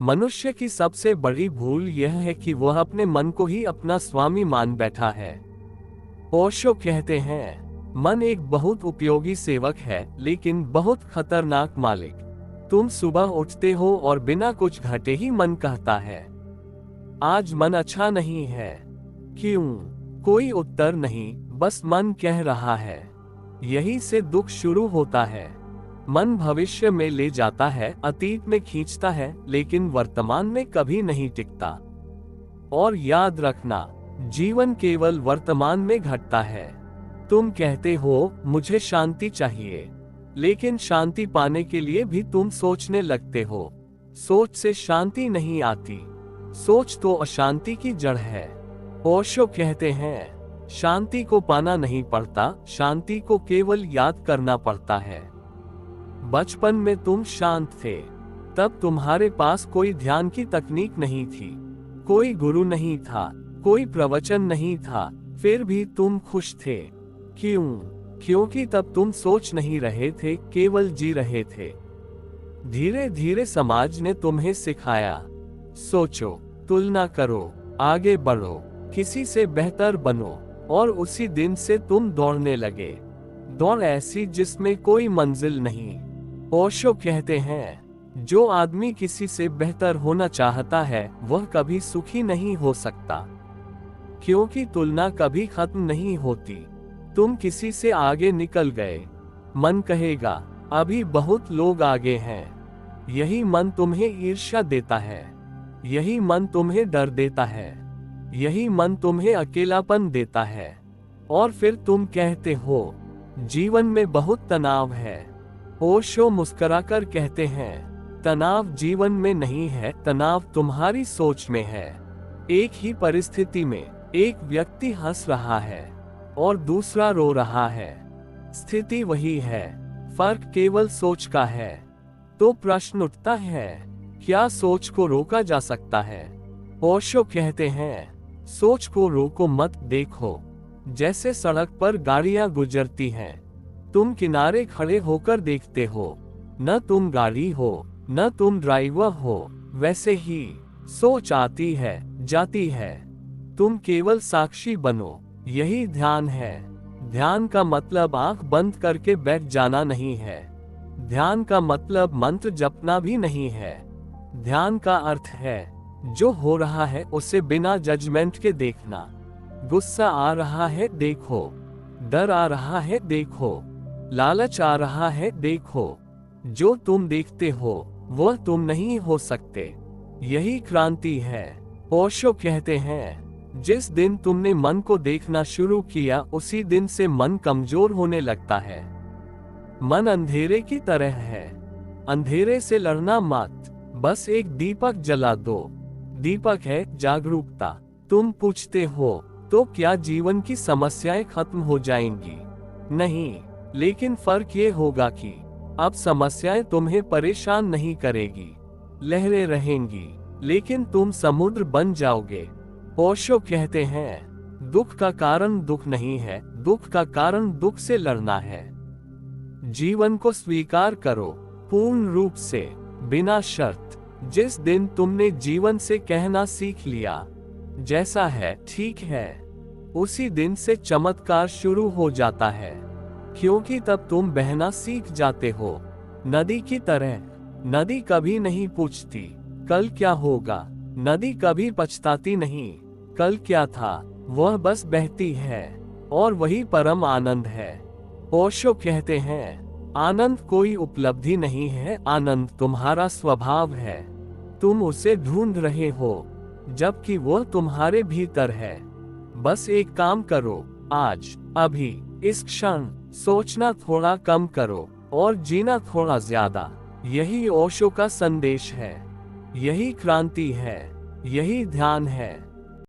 मनुष्य की सबसे बड़ी भूल यह है कि वह अपने मन को ही अपना स्वामी मान बैठा है। ओशो कहते हैं, मन एक बहुत उपयोगी सेवक है लेकिन बहुत खतरनाक मालिक। तुम सुबह उठते हो और बिना कुछ घटे ही मन कहता है, आज मन अच्छा नहीं है। क्यों? कोई उत्तर नहीं, बस मन कह रहा है। यही से दुख शुरू होता है। मन भविष्य में ले जाता है, अतीत में खींचता है, लेकिन वर्तमान में कभी नहीं टिकता। और याद रखना, जीवन केवल वर्तमान में घटता है। तुम कहते हो मुझे शांति चाहिए, लेकिन शांति पाने के लिए भी तुम सोचने लगते हो। सोच से शांति नहीं आती, सोच तो अशांति की जड़ है। ओशो कहते हैं, शांति को पाना नहीं पड़ता, शांति को केवल याद करना पड़ता है। बचपन में तुम शांत थे, तब तुम्हारे पास कोई ध्यान की तकनीक नहीं थी, कोई गुरु नहीं था, कोई प्रवचन नहीं था, फिर भी तुम खुश थे। क्यों? क्योंकि तब तुम सोच नहीं रहे थे, केवल जी रहे थे। धीरे धीरे समाज ने तुम्हें सिखाया, सोचो, तुलना करो, आगे बढ़ो, किसी से बेहतर बनो, और उसी दिन से तुम दौड़ने लगे। दौड़ ऐसी जिसमें कोई मंजिल नहीं। ओशो कहते हैं, जो आदमी किसी से बेहतर होना चाहता है वह कभी सुखी नहीं हो सकता, क्योंकि तुलना कभी खत्म नहीं होती। तुम किसी से आगे निकल गए, मन कहेगा अभी बहुत लोग आगे हैं। यही मन तुम्हें ईर्ष्या देता है, यही मन तुम्हें डर देता है, यही मन तुम्हें अकेलापन देता है। और फिर तुम कहते हो जीवन में बहुत तनाव है। ओशो मुस्कुराकर कहते हैं, तनाव जीवन में नहीं है, तनाव तुम्हारी सोच में है। एक ही परिस्थिति में एक व्यक्ति हंस रहा है और दूसरा रो रहा है, स्थिति वही है, फर्क केवल सोच का है। तो प्रश्न उठता है, क्या सोच को रोका जा सकता है? ओशो कहते हैं, सोच को रोको मत, देखो जैसे सड़क पर गाड़ियां गुजरती हैं, तुम किनारे खड़े होकर देखते हो, न तुम गाड़ी हो न तुम ड्राइवर हो। वैसे ही सोच आती है, जाती है, तुम केवल साक्षी बनो। यही ध्यान है। ध्यान का मतलब आंख बंद करके बैठ जाना नहीं है, ध्यान का मतलब मंत्र जपना भी नहीं है। ध्यान का अर्थ है जो हो रहा है उसे बिना जजमेंट के देखना। गुस्सा आ रहा है, देखो, डर आ रहा है, देखो, लालच आ रहा है, देखो। जो तुम देखते हो वह तुम नहीं हो सकते। यही क्रांति है। ओशो कहते हैं, जिस दिन तुमने मन को देखना शुरू किया उसी दिन से मन कमजोर होने लगता है। मन अंधेरे की तरह है, अंधेरे से लड़ना मत, बस एक दीपक जला दो। दीपक है जागरूकता। तुम पूछते हो तो क्या जीवन की समस्याएं खत्म हो जाएंगी? नहीं, लेकिन फर्क ये होगा कि अब समस्याएं तुम्हें परेशान नहीं करेगी। लहरें रहेंगी, लेकिन तुम समुद्र बन जाओगे। ओशो कहते हैं, दुख का कारण दुख नहीं है, दुख का कारण दुख से लड़ना है। जीवन को स्वीकार करो पूर्ण रूप से, बिना शर्त। जिस दिन तुमने जीवन से कहना सीख लिया, जैसा है ठीक है, उसी दिन से चमत्कार शुरू हो जाता है, क्योंकि तब तुम बहना सीख जाते हो। नदी की तरह। नदी कभी नहीं पूछती कल क्या होगा, नदी कभी पछताती नहीं कल क्या था, वह बस बहती है, और वही परम आनंद है। ओशो कहते हैं, आनंद कोई उपलब्धि नहीं है, आनंद तुम्हारा स्वभाव है। तुम उसे ढूंढ रहे हो, जबकि वह तुम्हारे भीतर है। बस एक काम करो, आज, अभी, इस क्षण, सोचना थोड़ा कम करो और जीना थोड़ा ज्यादा। यही ओशो का संदेश है, यही क्रांति है, यही ध्यान है।